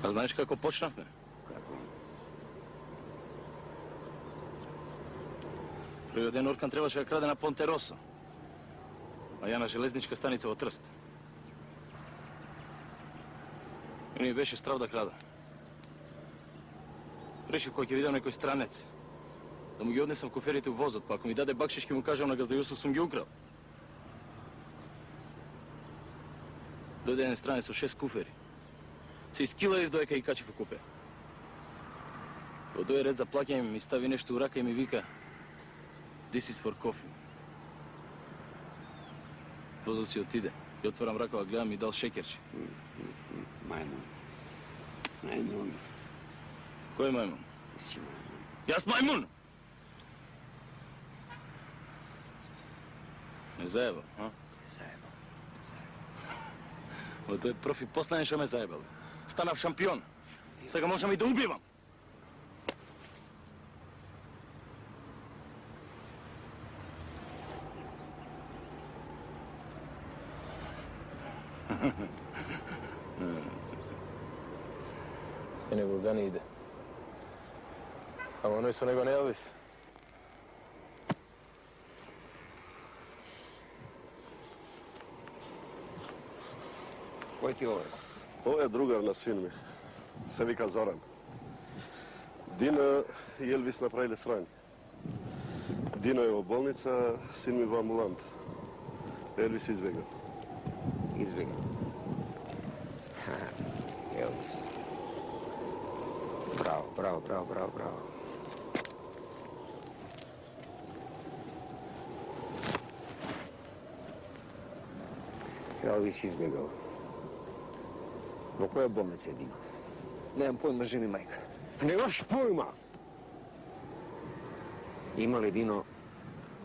А знаеш како почнавме? Како? Првиот ден Оркан требаше да краде на Понте-Росо, а ја на железничка станица во Трст. И ми беше страв да крада. Решив кој ќе видам некој странец, да му ги однесам куферите у возот, па ако ми даде бакшиш ќе му кажам на газда Јусуф сум ги украл. Дојде еден странец со 6 куфери. Се искилавив доека и качив у купе. Кога дојде ред за плаќање ми стави нешто у рака и ми вика "This is for coffee." Возот си отиде. И отворам ракава, гледам и дал шекерче. Мајмун. Мајмун. Кој е мајмун? Си мајмун. Јас мајмун! Не заеба, а? Заеба. Ма тој е прв и последен што ме заебал. Станав шампион. Сега можам и да убивам. И него Гани иде. Ама оној со него не Елвис. Кој ти овој? Ова е другар на син ми. Се вика Зоран. Дина и Елвис направиле срање. Дино е во болница, син ми во амбулант. Елвис избегал. Избегал. Елвис. Браво, браво, браво, браво, браво. Елвис избегал. Во која болница е Дино? Немам појма, жени мајка. Немаш појма! Има ли Дино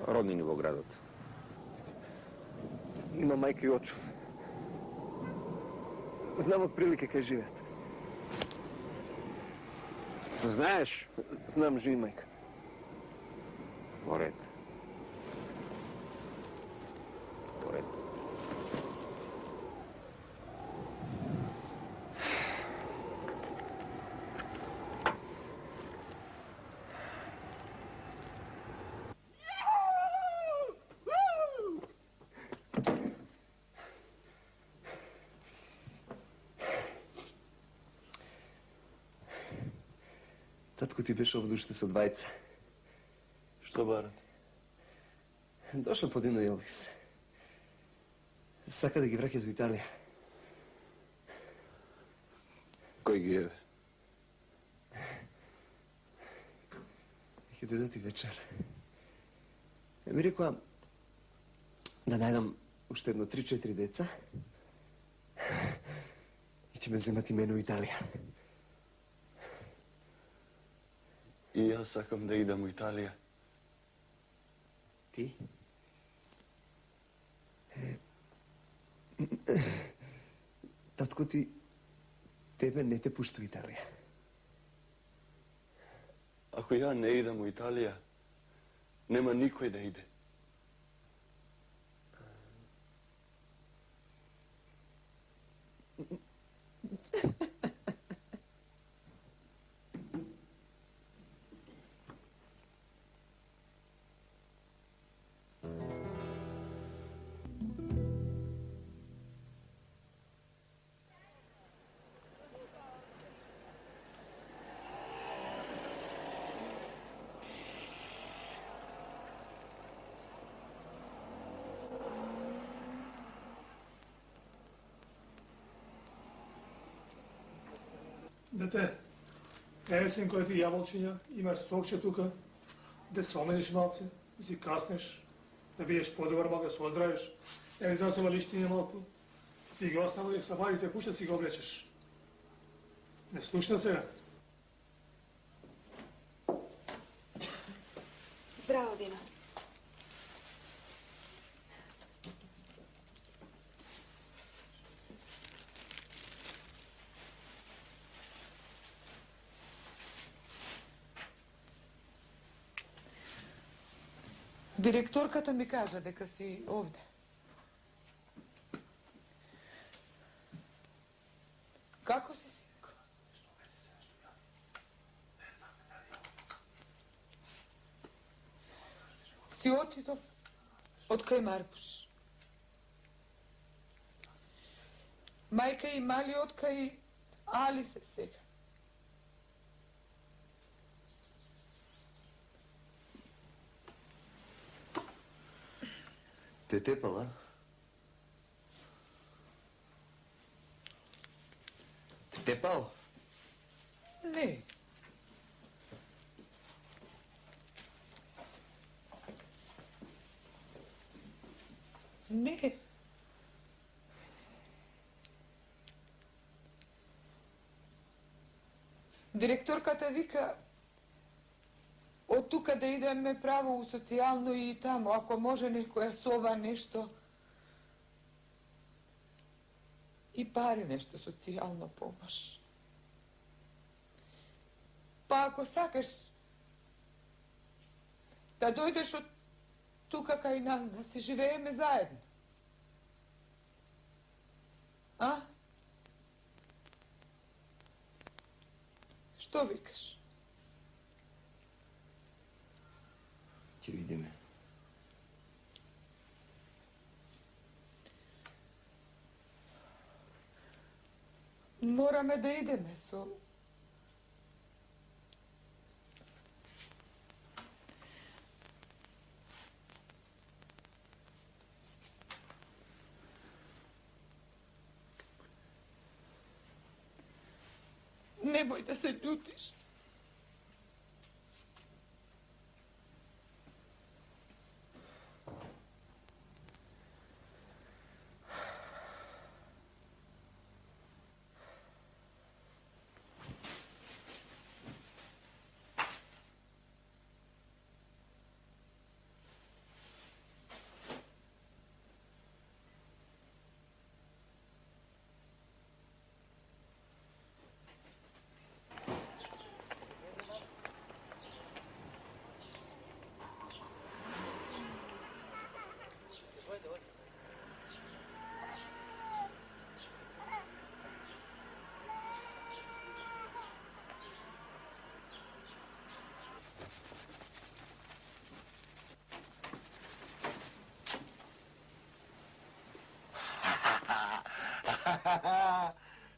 роднини во градот? Има мајка и очов. Знам од прилike кај живеат. Знаеш? Знам, жени мајка. Во ред. Во ред. Татко ти беше овдуште со двајца. Што барат? Дошло по Дино и Елвис. Сака да ги враќат во Италија. Кој ги е? Ќе дојдат и вечер. Ми рекоа да најдам уште едно 3-4 деца и ќе ме земат и мене во Италија. И јас сакам да идам во Италија. Ти? Татко ти тебе не те пушта во Италија. Ако ја не идам во Италија, нема никој да иде. Дете, еве синко ти јаволчиња, имаш сокче тука, да се омениш малце, да си каснеш, да бидеш подобар мал, да се оздравиш, еве да се лиштиње малку, ти ги остави в сабарите пушта си го облечеш. Не слушна сега. Здраво, Дино. Директорката ми кажа дека си овде. Како си, синко? си отидов од кај Маркуш. Мајка и мали од кај Али се сега. Те тепала? Те тепал? Не. Не. Директорката вика од тука да идеме право у социјално и тамо, ако може некоја сова нешто и пари нешто социјално помош. Па ако сакаш да дојдеш од тука кај нас, да си живееме заедно. А? Што викаш? Ќе видиме. Мораме да идеме со... Немој да се љутиш.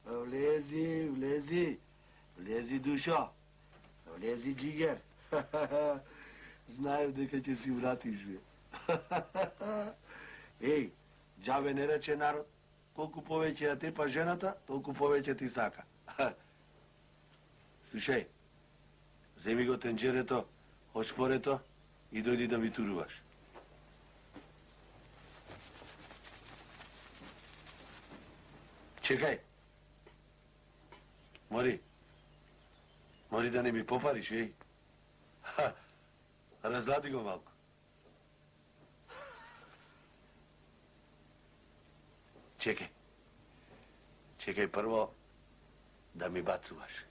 Влези, влези. Влези, душо. Влези, джигер. Знаев дека ќе си вратиш, бе. Еј, џабе не рече народ, колку повеќе ја тепа жената, толку повеќе ти сака. Слушај, земи го тенџерето, очпорето и дојди да ми туруваш. Чекај. Мори. Мори да не ми попариш, еј. Разлади го малку. Чекај. Чекај прво да ми бацуваш.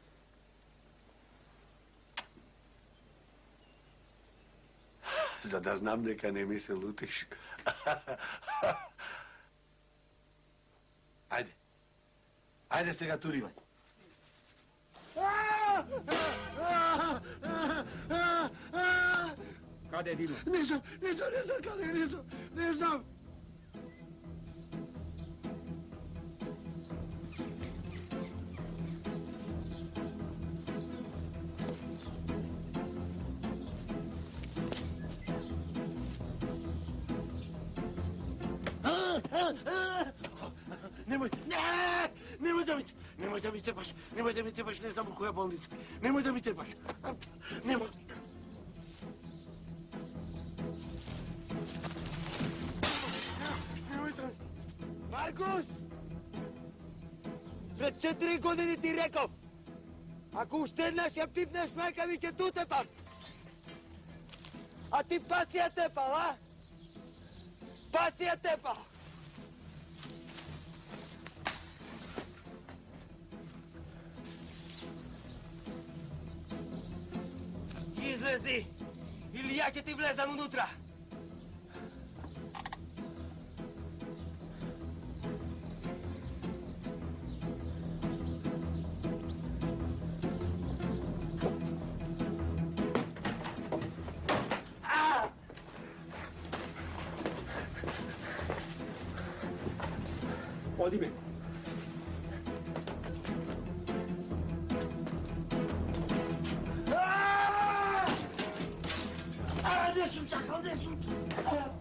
За да знам дека не ми се лутиш. Ајде. Ајде сега туривај. Каде е Дино? Не знам каде е, не знам. Немој да ми тепаш, не знам у која болница. Немој да ми тепаш. Немој. Маркус! Пред 4 години ти реков, ако уште еднаш ја пипнеш мајка ми ќе тутепам. А ти пас ја тепал, а? Пас ја тепал. Излези, или ја ќе ти влезам унутра. Оди бе. Не сум чакал, не сум чакал.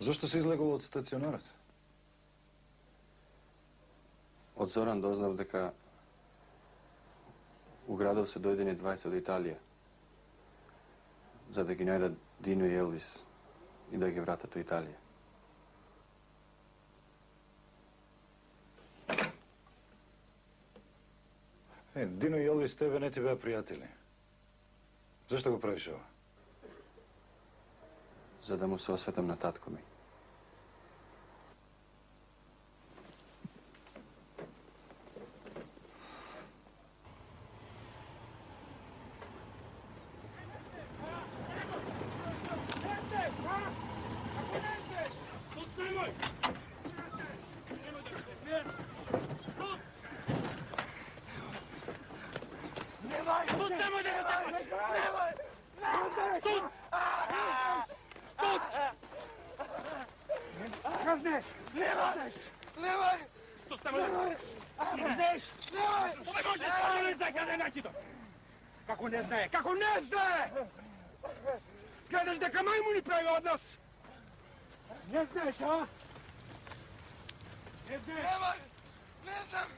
Зошто се излегол од стационарот? Од Зоран дознав дека у градов се дојдени 20 од Италија, за да ги најдат Дино и Елвис и да ги вратат у Италија. Дино и Елвис тебе не ти беа пријатели. Зошто го правиш ова? За да му се осветам на татко ми. Како не знае? Како не знае? Гледаш дека мајмуни прави од нас? Не знаеш, а? Не знаеш? Не знам!